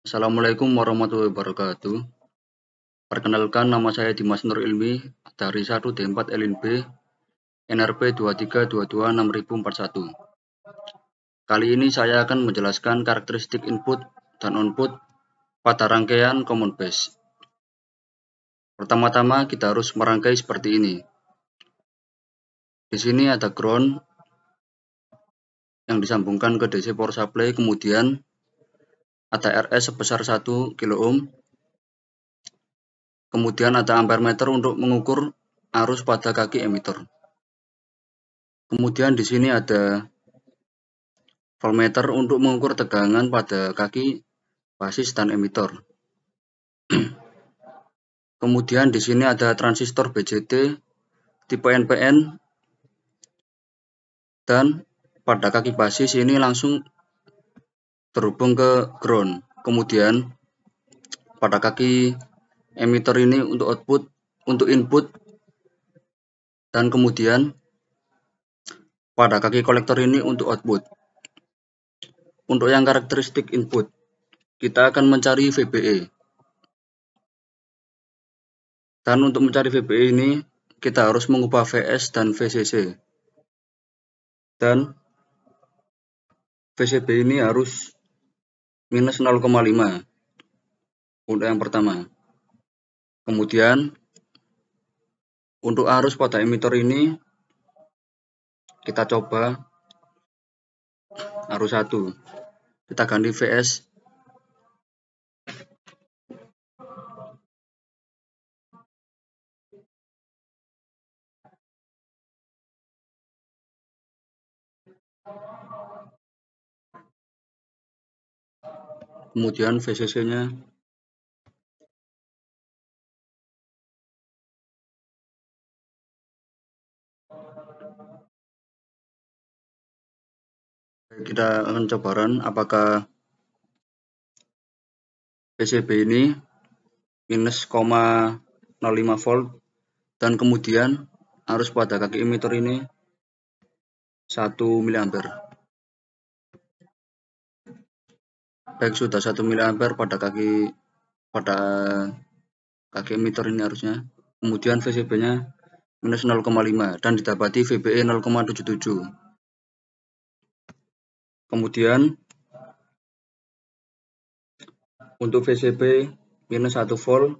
Assalamualaikum warahmatullahi wabarakatuh. Perkenalkan, nama saya Dimas Nur Ilmi dari 1D4 LNB NRP 23226041. Kali ini saya akan menjelaskan karakteristik input dan output pada rangkaian common base. Pertama-tama kita harus merangkai seperti ini. Di sini ada ground yang disambungkan ke DC power supply, kemudian ada RS sebesar 1 kilo ohm. Kemudian ada ampere meter untuk mengukur arus pada kaki emitter. Kemudian di sini ada voltmeter untuk mengukur tegangan pada kaki basis dan emitter. Kemudian di sini ada transistor BJT tipe NPN, dan pada kaki basis ini langsung terhubung ke ground. Kemudian pada kaki emitter ini untuk input, dan kemudian pada kaki kolektor ini untuk output. Untuk yang karakteristik input, kita akan mencari VBE. Dan untuk mencari VBE ini, kita harus mengubah VS dan VCC. Dan VCB ini harus minus 0,5 untuk yang pertama. Kemudian untuk arus pada emitter ini, kita coba arus 1. Kita ganti VS. Kemudian VCC-nya kita akan coba run apakah PCB ini minus 0,05 volt, dan kemudian arus pada kaki emitter ini 1 mA. Baik, sudah 1 mA pada kaki emitter ini harusnya. Kemudian VCB-nya minus 0,5 dan didapati VBE 0,77. Kemudian untuk VCB minus 1 volt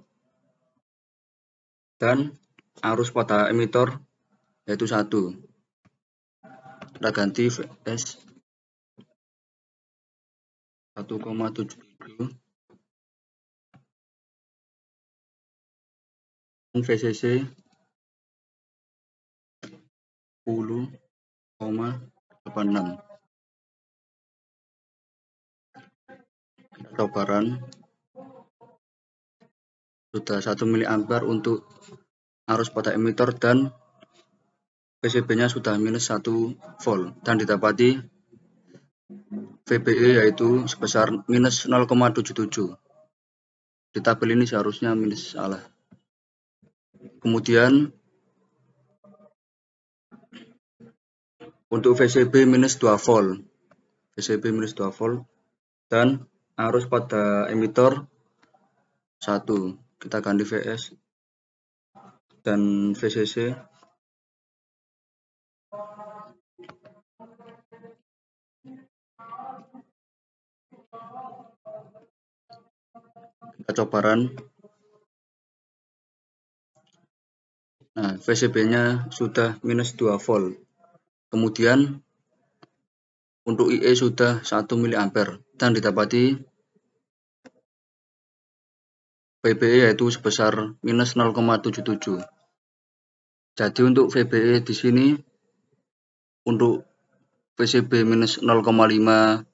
dan arus pada emitter yaitu 1. Kita ganti VS 1,77 dan VCC 10,86. Coba run. Sudah 1 mA untuk arus pada emitter dan PCB-nya sudah minus 1 volt dan didapati VBE yaitu sebesar minus 0,77. Di tabel ini seharusnya minus, salah. Kemudian untuk VCB minus 2 volt. VCB minus 2 volt dan arus pada emitter 1. Kita ganti VS dan VCC. Kita coba run. Nah, VCB-nya sudah minus 2 volt. Kemudian untuk IE sudah 1 mA dan didapati VBE yaitu sebesar minus 0,77. Jadi untuk VBE di sini untuk VCB minus 0,5,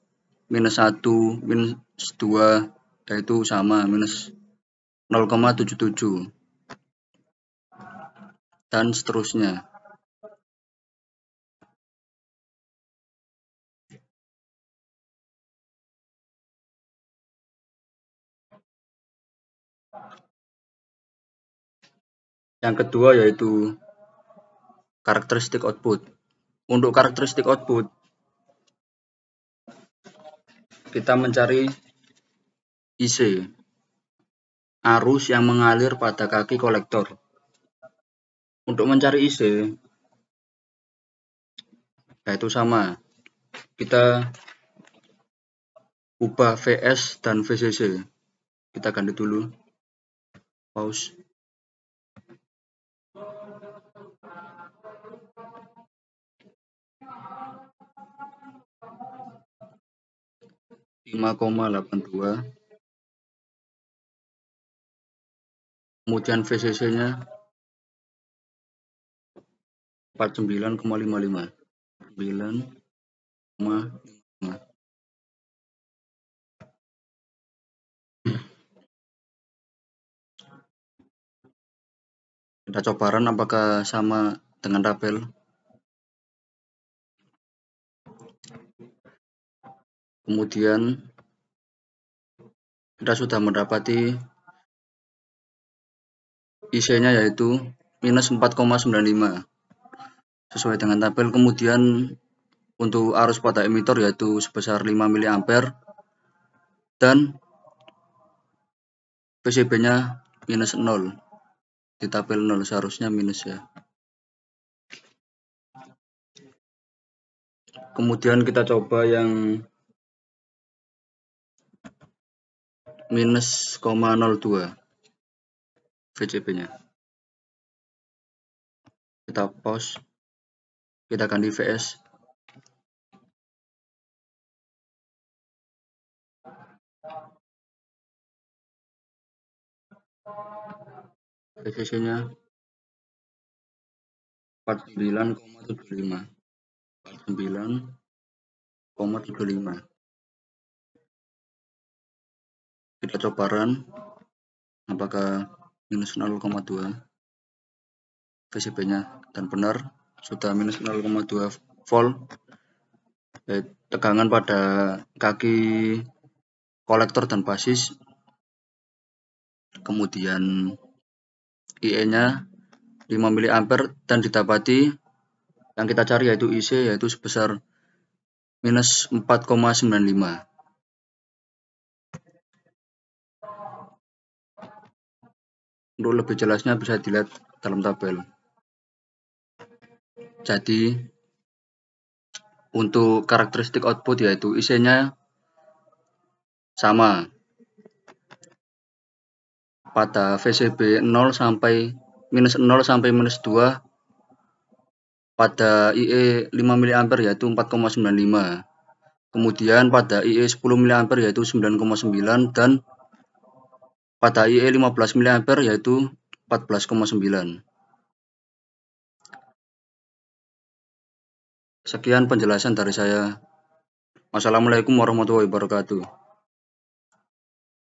minus 1, minus 2 yaitu sama, minus 0,77 dan seterusnya. Yang kedua yaitu karakteristik output. Untuk karakteristik output, kita mencari IC, arus yang mengalir pada kaki kolektor. Untuk mencari IC, yaitu sama, kita ubah VS dan VCC. Kita ganti dulu, pause. ,82, kemudian VCC-nya 49,55. 9,55. Kita coba run apakah sama dengan tabel. Kemudian kita sudah mendapati IC-nya yaitu minus 4,95 sesuai dengan tabel. Kemudian untuk arus pada emitor yaitu sebesar 5 mA dan PCB-nya minus 0. Di tabel 0 seharusnya minus ya. Kemudian kita coba yang minus 0,02 VCB-nya. Kita pause, kita ganti VS. VCC-nya 49,75. 49,75. Kita coba run apakah minus 0,2 VCB-nya, dan benar sudah minus 0,2 volt. Tegangan pada kaki kolektor dan basis. Kemudian IE-nya 5 mA dan didapati yang kita cari yaitu IC yaitu sebesar minus 4,95. Untuk lebih jelasnya bisa dilihat dalam tabel. Jadi untuk karakteristik output yaitu IC-nya sama pada VCB 0 sampai minus 0 sampai minus 2, pada IE 5 mA yaitu 4,95. Kemudian pada IE 10 mA yaitu 9,9 dan pada IE 15 mA yaitu 14,9. Sekian penjelasan dari saya. Wassalamualaikum warahmatullahi wabarakatuh.